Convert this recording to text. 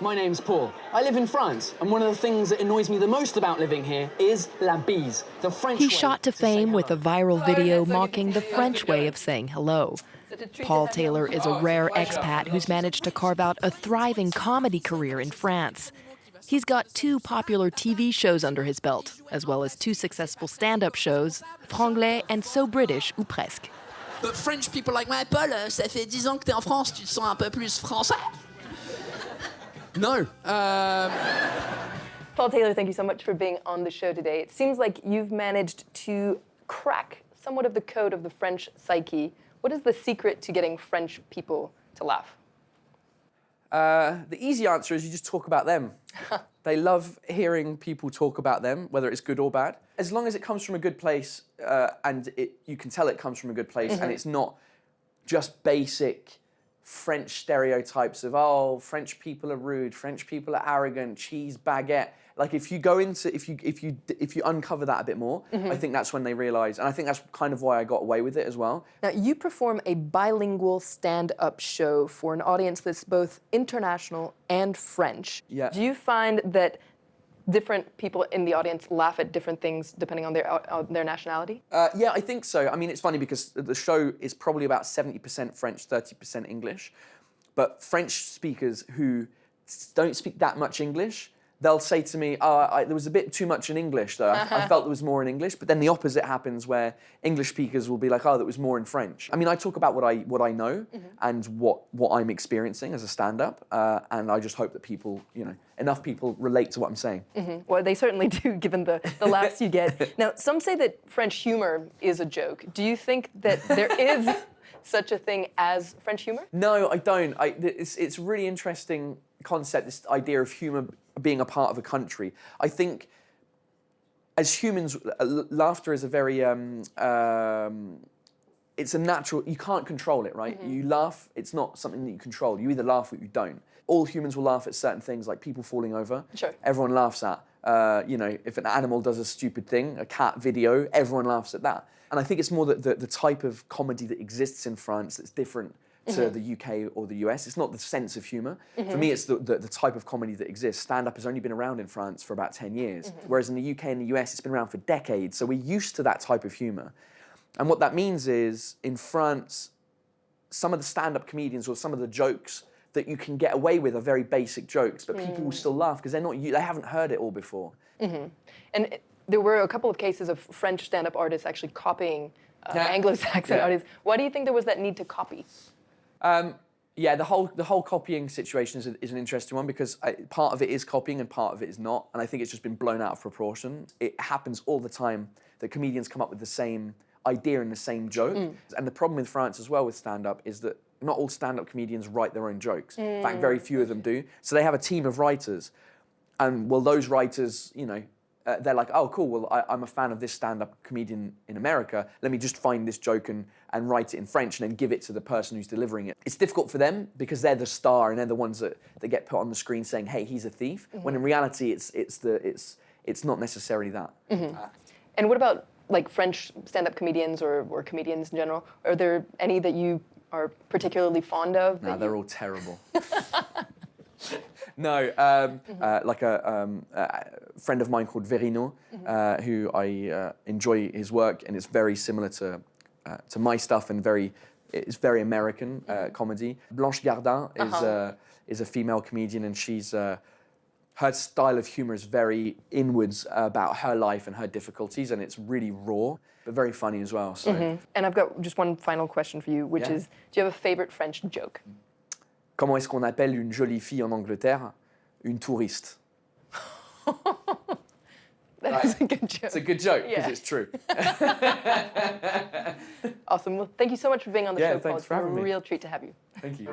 My name's Paul. I live in France, and one of the things that annoys me the most about living here is la bise, the French way He shot to fame with a viral video mocking the French way of saying hello. Paul Taylor is a rare expat who's managed to carve out a thriving comedy career in France. He's got 2 popular TV shows under his belt, as well as 2 successful stand-up shows, Franglais and So British ou Presque. But French people like, ouais, Paul, ça fait 10 ans que t'es en France, tu te sens un peu plus français? No. Paul Taylor, thank you so much for being on the show today. It seems like you've managed to crack somewhat of the code of the French psyche. What is the secret to getting French people to laugh? The easy answer is you just talk about them. They love hearing people talk about them, whether it's good or bad. As long as it comes from a good place and you can tell it comes from a good place and it's not just basic French stereotypes of, oh, French people are rude, French people are arrogant, cheese, baguette. Like if you go into, if you uncover that a bit more, I think that's when they realise, and I think that's kind of why I got away with it as well. Now, you perform a bilingual stand-up show for an audience that's both international and French. Yeah. Do you find that different people in the audience laugh at different things depending on their nationality? Yeah, I think so. I mean, it's funny because the show is probably about 70% French, 30% English. But French speakers who don't speak that much English, they'll say to me, oh, there was a bit too much in English, though. I felt there was more in English. But then the opposite happens where English speakers will be like, oh, there was more in French. I mean, I talk about what I know and what I'm experiencing as a stand-up. And I just hope that people, enough people relate to what I'm saying. Well, they certainly do, given the laughs you get. Now, some say that French humor is a joke. Do you think that there is such a thing as French humor? No, I don't. It's a really interesting concept, this idea of humor being a part of a country. I think as humans, laughter is a very, it's a natural, you can't control it, right? You laugh, it's not something that you control. You either laugh or you don't. All humans will laugh at certain things, like people falling over. Sure. Everyone laughs at. If an animal does a stupid thing, a cat video, everyone laughs at that. And I think it's more that the type of comedy that exists in France that's different to the UK or the US. It's not the sense of humour. For me, it's the type of comedy that exists. Stand-up has only been around in France for about 10 years, whereas in the UK and the US, it's been around for decades. So we're used to that type of humour. And what that means is, in France, some of the stand-up comedians or some of the jokes that you can get away with are very basic jokes, but people will still laugh because they haven't heard it all before. And there were a couple of cases of French stand-up artists actually copying Anglo-Saxon artists. Why do you think there was that need to copy? Yeah, the whole copying situation is an interesting one because part of it is copying and part of it is not, and I think it's just been blown out of proportion. It happens all the time that comedians come up with the same idea and the same joke. And the problem with France as well with stand-up is that not all stand-up comedians write their own jokes. In fact, very few of them do. So they have a team of writers, and well, those writers, they're like, oh, cool, well, I'm a fan of this stand-up comedian in America. Let me just find this joke and write it in French and then give it to the person who's delivering it. It's difficult for them because they're the star and they're the ones that get put on the screen saying, hey, he's a thief, when in reality, it's not necessarily that. And what about like French stand-up comedians or comedians in general? Are there any that you are particularly fond of? No, they're all terrible. No, like a friend of mine called Villeminot, who I enjoy his work, and it's very similar to my stuff, and it's very American comedy. Blanche Gardin is a female comedian, and she's her style of humor is very inwards about her life and her difficulties, and it's really raw, but very funny as well. So. And I've got just one final question for you, which is, do you have a favorite French joke? Comment est-ce qu'on appelle une jolie fille en Angleterre? Une touriste. That is a good joke. It's a good joke, because it's true. Awesome. Well, thank you so much for being on the show, Paul. Thanks for having me. It's a real treat to have you. Thank you.